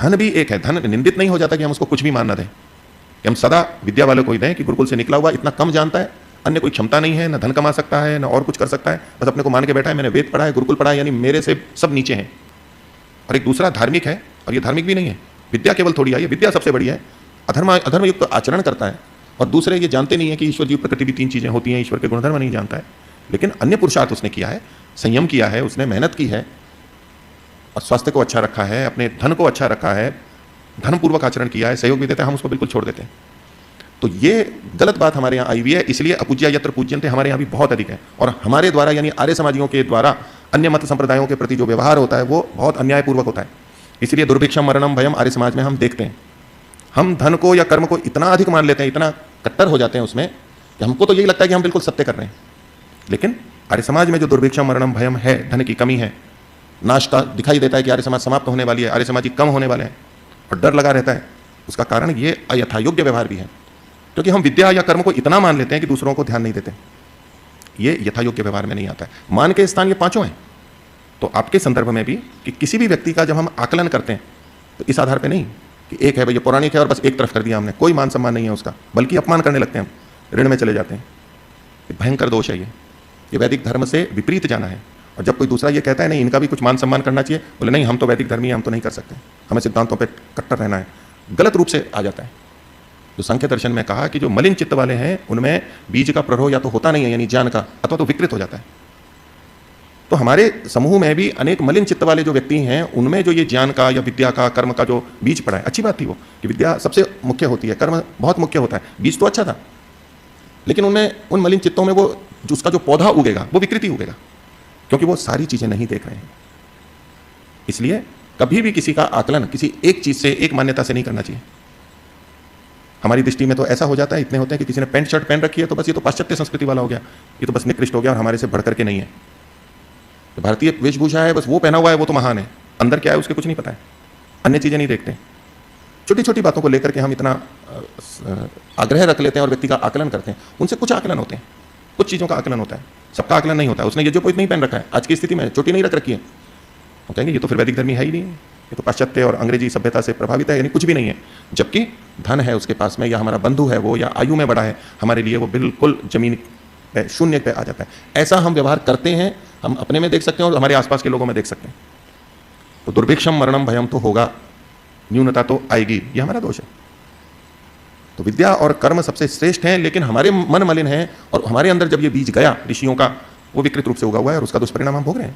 धन भी एक है, धन निंदित नहीं हो जाता कि हम उसको कुछ भी मान ना दें, कि हम सदा विद्या वालों को ही दें कि गुरुकुल से निकला हुआ इतना कम जानता है, अन्य कोई क्षमता नहीं है, ना धन कमा सकता है, ना और कुछ कर सकता है, बस अपने को मान के बैठा है मैंने वेद पढ़ा है, गुरुकुल पढ़ा है, यानी मेरे से सब नीचे हैं। और एक दूसरा धार्मिक है, और ये धार्मिक भी नहीं है, विद्या केवल थोड़ी आई है, विद्या सबसे बड़ी है, अधर्मयुक्त तो आचरण करता है। और दूसरे ये जानते नहीं है कि ईश्वर जीव प्रकृति भी तीन चीजें होती हैं, ईश्वर के गुणधर्म नहीं जानता है, लेकिन अन्य पुरुषार्थ उसने किया है, संयम किया है, उसने मेहनत की है और स्वास्थ्य को अच्छा रखा है, अपने धन को अच्छा रखा है, धनपूर्वक आचरण किया है, सहयोग भी देता है, हम उसको बिल्कुल छोड़ देते हैं। तो ये गलत बात हमारे यहाँ आई हुई है, इसलिए अपूज्या यत्र पूज्यन्ते हमारे यहाँ भी बहुत अधिक है। और हमारे द्वारा यानी आर्य समाजियों के द्वारा अन्य मत संप्रदायों के प्रति जो व्यवहार होता है वो बहुत अन्यायपूर्वक होता है। इसलिए दुर्भिक्षम मरणम भयम आर्य समाज में हम देखते हैं, हम धन को या कर्म को इतना अधिक मान लेते हैं, इतना कट्टर हो जाते हैं उसमें कि हमको तो यही लगता है कि हम बिल्कुल सत्य कर रहे हैं। लेकिन आर्य समाज में जो दुर्भिक्षम मरणम भयम है, धन की कमी है, नाश का दिखाई देता है कि आर्य समाज समाप्त होने वाली है, आर्य समाज कम होने वाले हैं, और डर लगा रहता है, उसका कारण ये अयथायोग्य व्यवहार भी है, क्योंकि हम विद्या या कर्म को इतना मान लेते हैं कि दूसरों को ध्यान नहीं देते। ये यथायोग्य व्यवहार में नहीं आता है। मान के स्थान ये पांचों हैं। तो आपके संदर्भ में भी कि किसी भी व्यक्ति का जब हम आकलन करते हैं तो इस आधार पे नहीं कि एक है भाई ये पौराणिक है और बस एक तरफ कर दिया हमने, कोई मान सम्मान नहीं है उसका, बल्कि अपमान करने लगते हैं, हम ऋण में चले जाते हैं। ये भयंकर दोष है, ये वैदिक धर्म से विपरीत जाना है। और जब कोई दूसरा ये कहता है नहीं इनका भी कुछ मान सम्मान करना चाहिए, बोले नहीं हम तो वैदिक धर्मी हैं, हम तो नहीं कर सकते, हमें सिद्धांतों पर कट्टर रहना है, गलत रूप से आ जाता है। जो सांख्य दर्शन में कहा कि जो मलिन चित्त वाले हैं उनमें बीज का प्ररोह या तो होता नहीं है यानी ज्ञान का, अथवा तो विकृत हो जाता है। तो हमारे समूह में भी अनेक मलिन चित्त वाले जो व्यक्ति हैं उनमें जो ये ज्ञान का या विद्या का कर्म का जो बीज पड़ा है, अच्छी बात थी वो कि विद्या सबसे मुख्य होती है, कर्म बहुत मुख्य होता है, बीज तो अच्छा था, लेकिन उनमें उन मलिन चित्तों में वो जो उसका जो पौधा उगेगा वो विकृति उगेगा, क्योंकि वो सारी चीजें नहीं देख रहे हैं। इसलिए कभी भी किसी का आकलन किसी एक चीज से, एक मान्यता से नहीं करना चाहिए। हमारी दृष्टि में तो ऐसा हो जाता है, इतने होते हैं कि किसी ने पैंट शर्ट पहन रखी है तो बस ये तो पाश्चात्य संस्कृति वाला हो गया, ये तो बस निकृष्ट हो गया और हमारे से बढ़कर के नहीं है। तो भारतीय वेशभूषा है, बस वो पहना हुआ है वो तो महान है, अंदर क्या है उसके कुछ नहीं पता है, अन्य चीजें नहीं देखते। छोटी छोटी बातों को लेकर के हम इतना आग्रह रख लेते हैं और व्यक्ति का आकलन करते हैं। उनसे कुछ आकलन होते हैं, कुछ चीजों का आकलन होता है, सबका आकलन नहीं होता है। उसने ये जो कोई नहीं पहन रखा है, आज की स्थिति में चोटी नहीं रख रखी है, वो कहेंगे ये तो फिर वैदिक धर्मी है ही नहीं, ये तो पाश्चात्य और अंग्रेजी सभ्यता से प्रभावित है, यानी कुछ भी नहीं है। जबकि धन है उसके पास में, या हमारा बंधु है वो, या आयु में बड़ा है, हमारे लिए वो बिल्कुल जमीन पे शून्य पे आ जाता है। ऐसा हम व्यवहार करते हैं, हम अपने में देख सकते हैं और हमारे आसपास के लोगों में देख सकते हैं। तो दुर्भिक्षम मरणम भयम तो होगा, न्यूनता तो आएगी, ये हमारा दोष है। तो विद्या और कर्म सबसे श्रेष्ठ हैं, लेकिन हमारे मन मलिन हैं और हमारे अंदर जब ये बीज गया ऋषियों का, वो विकृत रूप से उगा हुआ है और उसका दुष्परिणाम हम भोग रहे हैं।